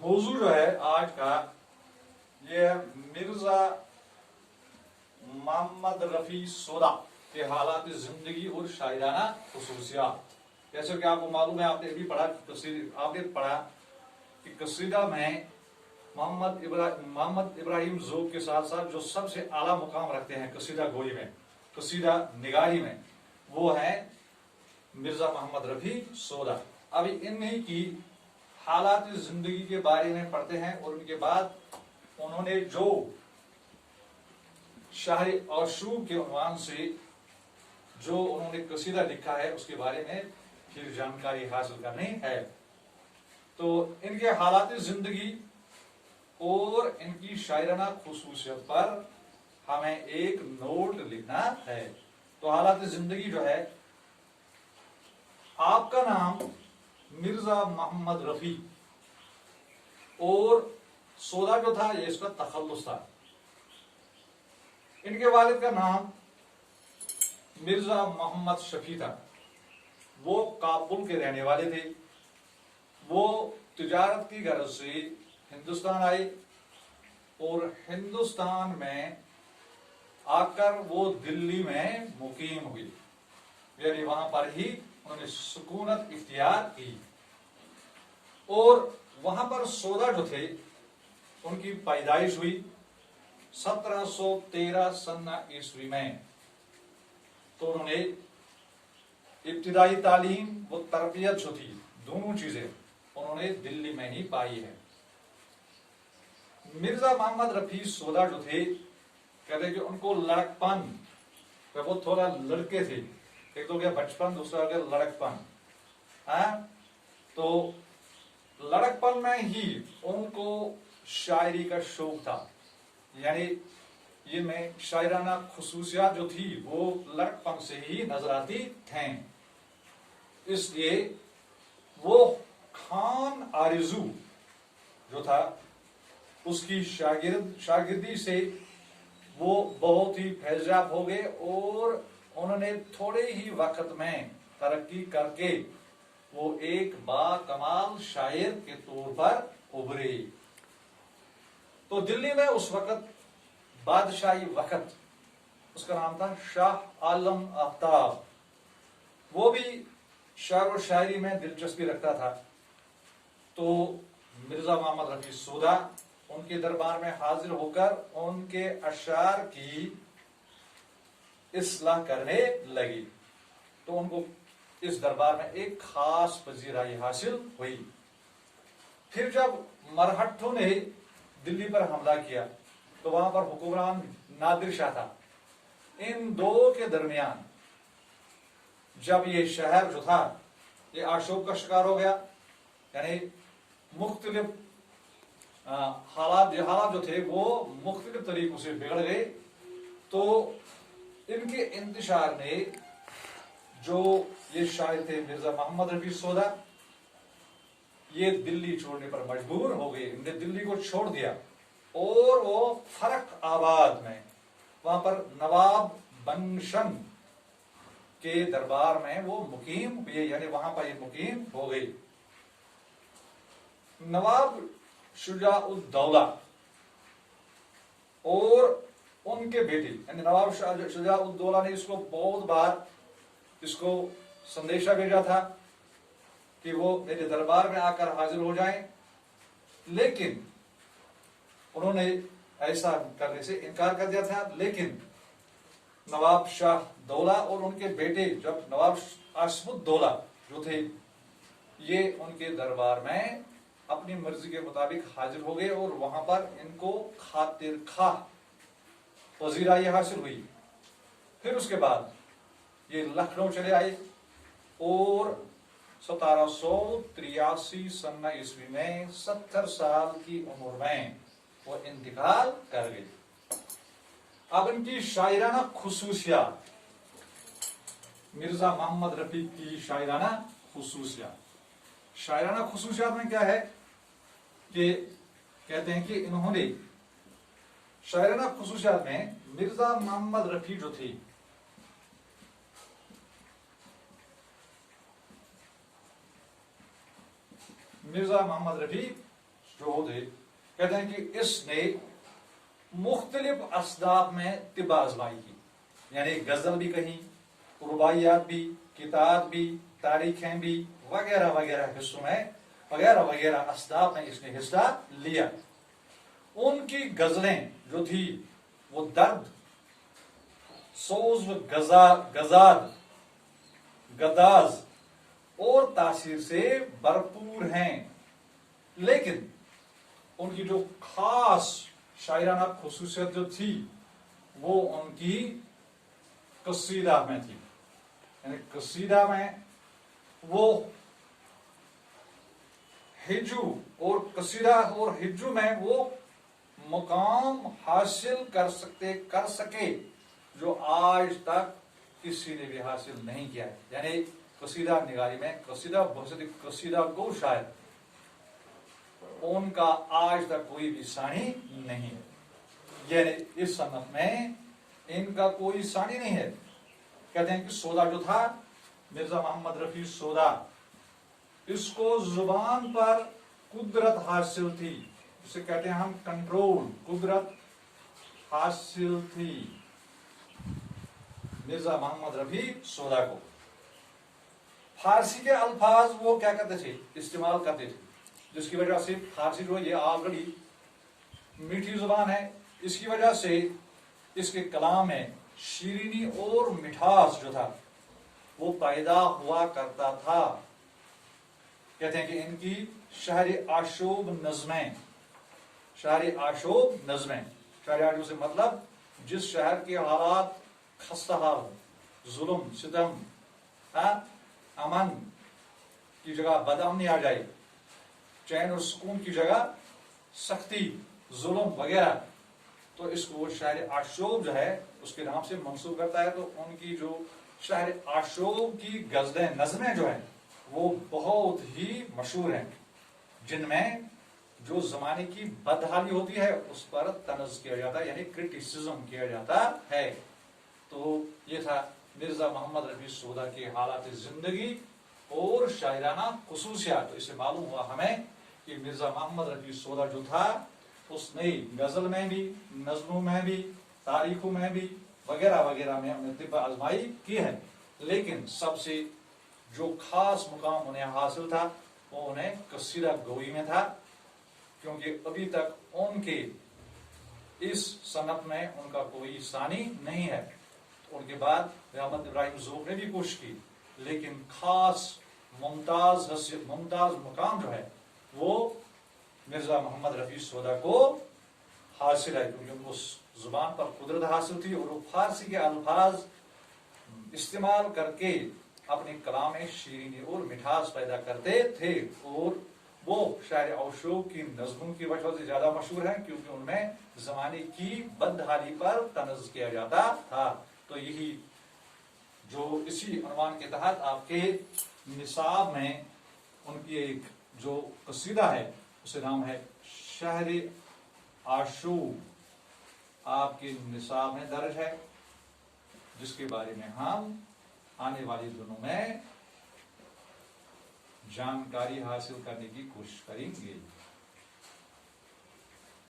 मौजू जो है आज का ये है मिर्जा मोहम्मद रफी सोदा के हालात जिंदगी और शायराना खुसूसियात। जैसे कि आपको मालूम है, आपने भी पढ़ा, आपने पढ़ा कि कसीदा में मोहम्मद इब्राहिम ज़ोक के साथ साथ जो सबसे आला मुकाम रखते हैं कसीदा गोई में, कसीदा निगारी में, वो है मिर्जा मोहम्मद रफी सोदा। अभी इन्हीं की हालात जिंदगी के बारे में पढ़ते हैं और उनके बाद उन्होंने जो शायरी आशूब के उन्वान से जो उन्होंने कसीदा लिखा है उसके बारे में फिर जानकारी हासिल करनी है। तो इनके हालात जिंदगी और इनकी शायराना खुसूसियत पर हमें एक नोट लिखना है। तो हालात जिंदगी जो है, आपका नाम मिर्जा मोहम्मद रफी और सोदा जो था ये इसका तखल्लुस था। इनके वालिद का नाम मिर्जा मोहम्मद शफी था। वो काबुल के रहने वाले थे। वो तिजारत की गरज से हिंदुस्तान आए और हिंदुस्तान में आकर वो दिल्ली में मुकीम हुई, यानी वहां पर ही उन्होंने सुकूनत इख्तियार की। और वहां पर सोदा जो थे उनकी पैदाइश हुई 1713 सन ईस्वी में। तो उन्होंने इब्तिदाई तालीम व तरबियत जो थी, दोनों चीजें उन्होंने दिल्ली में ही पाई है। मिर्जा मोहम्मद रफी सोदा जो थे, कहते कि उनको लड़कपन, वो थोड़ा लड़के थे, एक तो क्या बचपन, दूसरा क्या लड़कपन है। तो लड़कपन में ही उनको शायरी का शौक था, यानी ये में शायराना खुसूसियात जो थी वो लड़कपन से ही नजर आती थे। इसलिए वो खान आरजू जो था उसकी शागिर्दी से वो बहुत ही फैज़याब हो गए और उन्होंने थोड़े ही वक्त में तरक्की करके वो एक बाकमाल शायर के तौर पर उभरे। तो दिल्ली में उस वक्त बादशाही वक्त, उसका नाम था शाह आलम आफ्ताब, वो भी शायर और शायरी में दिलचस्पी रखता था। तो मिर्जा मोहम्मद रफी सोदा उनके दरबार में हाजिर होकर उनके अशार की इस्लाह करने लगी। तो उनको इस दरबार में एक खास पजीराई हासिल हुई। फिर जब मरहट्ठों ने दिल्ली पर हमला किया तो वहां पर हुक्मरान नादिर शाह था। इन दो के दरमियान जब ये शहर जो था ये आशोक का शिकार हो गया, यानी मुख्तलिफ हालात जो थे वो मुख्तलिफ तरीकों से बिगड़ गए। तो इनके इंतशार ने जो ये शायर थे मिर्जा मोहम्मद रफी सोदा, ये दिल्ली छोड़ने पर मजबूर हो गए। इन्होंने दिल्ली को छोड़ दिया और वो फरक आबाद में, वहां पर नवाब बंगशन के दरबार में वो मुकीम हुए, यानी वहां पर ये मुकीम हो गई। नवाब शुजा-उद-दौला और उनके बेटे, यानी नवाब शुजा-उद-दौला ने इसको बहुत बार इसको संदेशा भेजा था कि वो मेरे दरबार में आकर हाजिर हो जाएं, लेकिन उन्होंने ऐसा करने से इनकार कर दिया था। लेकिन नवाब शाह दौला और उनके बेटे, जब नवाब आसिफुद्दौला जो थे, ये उनके दरबार में अपनी मर्जी के मुताबिक हाजिर हो गए और वहां पर इनको खातिर खाह वजीराई हासिल हुई। फिर उसके बाद ये लखनऊ चले आए और 1783 सन ईस्वी में 70 साल की उम्र में वो इंतकाल कर गए। अब इनकी शायराना खुसूसियात, मिर्जा मोहम्मद रफी की शायराना खुसूसियात, शायराना खुसूसियात में क्या है कि कहते हैं कि इन्होंने शायराना खुसूसियात में मिर्जा मोहम्मद रफी जो थी, मिर्जा मोहम्मद रफी जो होते, कहते हैं कि इसने मुख्तलिफ असदाफ में तिब आजमाई की, यानी गजल भी कहीं, रुबाइयात भी, किताब भी, तारीखें भी, वगैरह वगैरह हिस्सों में, वगैरह वगैरह असदाफ में इसने हिस्सा लिया। उनकी गजलें जो थी वो दर्द, सोज, गजाद, गदाज और तासीर से भरपूर हैं, लेकिन उनकी जो खास शायराना खुसूसियत जो थी वो उनकी कसीदा में थी। यानी कसीदा में वो हिजू और कसीदा और हिजू में वो मुकाम हासिल कर सके जो आज तक किसी ने भी हासिल नहीं किया है। यानी कसीदा निगारी में कसीदा कसीदा गो शायर, उनका आज तक कोई भी सानी नहीं है। यानी इस सनत में इनका कोई सानी नहीं है। कहते हैं कि सौदा जो था मिर्जा मोहम्मद रफी सौदा, इसको जुबान पर कुदरत हासिल थी, जिसे कहते हैं हम कंट्रोल, कुदरत हासिल थी मिर्जा मोहम्मद रफी सौदा को। फारसी के अल्फाज वो क्या करते थे, इस्तेमाल करते थे, जिसकी वजह से फारसी जो ये ऑलरेडी मीठी जुबान है, इसकी वजह से इसके कलाम में शीरीनी और मिठास जो था वो पैदा हुआ करता था। कहते हैं कि इनकी शहर आशोब नज़में, शहर आशोब नज़में, शहर आशोब से मतलब जिस शहर के हालात खस्ता हाल, जुल्म सितम, अमन की जगह बदअमनी आ जाए, चैन और सुकून की जगह सख्ती, जुल्म वगैरह, तो इसको वो शहर आशोब जो है उसके नाम से मंसूब करता है। तो उनकी जो शहर आशोब की गजलें, नज़में जो है वो बहुत ही मशहूर हैं, जिनमें जो जमाने की बदहाली होती है उस पर तनज़ किया जाता है, यानी क्रिटिसिज्म किया जाता है। तो ये था मिर्जा मोहम्मद रफी सौदा के हालात जिंदगी और शायराना खुसूसियात। तो इससे मालूम हुआ हमें कि मिर्जा मोहम्मद रफी सौदा जो था उसने गजल में भी, नज़मों में भी, तारीखों में भी, वगैरह वगैरह में उन्हें तिब आजमाई की है, लेकिन सबसे जो खास मुकाम उन्हें हासिल था वो उन्हें कसीदा गोई में था, क्योंकि अभी तक उनके इस सनत में उनका कोई सानी नहीं है। उनके बाद मोहम्मद इब्राहिम ज़ोक ने भी कोशिश की, लेकिन खास मुमताज मुकाम जो है वो मिर्जा मोहम्मद रफी सौदा को हासिल है, क्योंकि उनको जुबान पर कुदरत हासिल थी और वो फारसी के अल्फाज इस्तेमाल करके अपने कलाम में शीरीनी और मिठास पैदा करते थे। और वो शायर औशोक की नज़मों की वजह से ज्यादा मशहूर है, क्योंकि उनमें जमाने की बदहाली पर तनज़ किया जाता था। तो यही जो इसी अनुमान के तहत आपके निसाब में उनकी एक जो कसीदा है उसे नाम है शहर आशूब, आपके निसाब में दर्ज है, जिसके बारे में हम आने वाले दिनों में जानकारी हासिल करने की कोशिश करेंगे।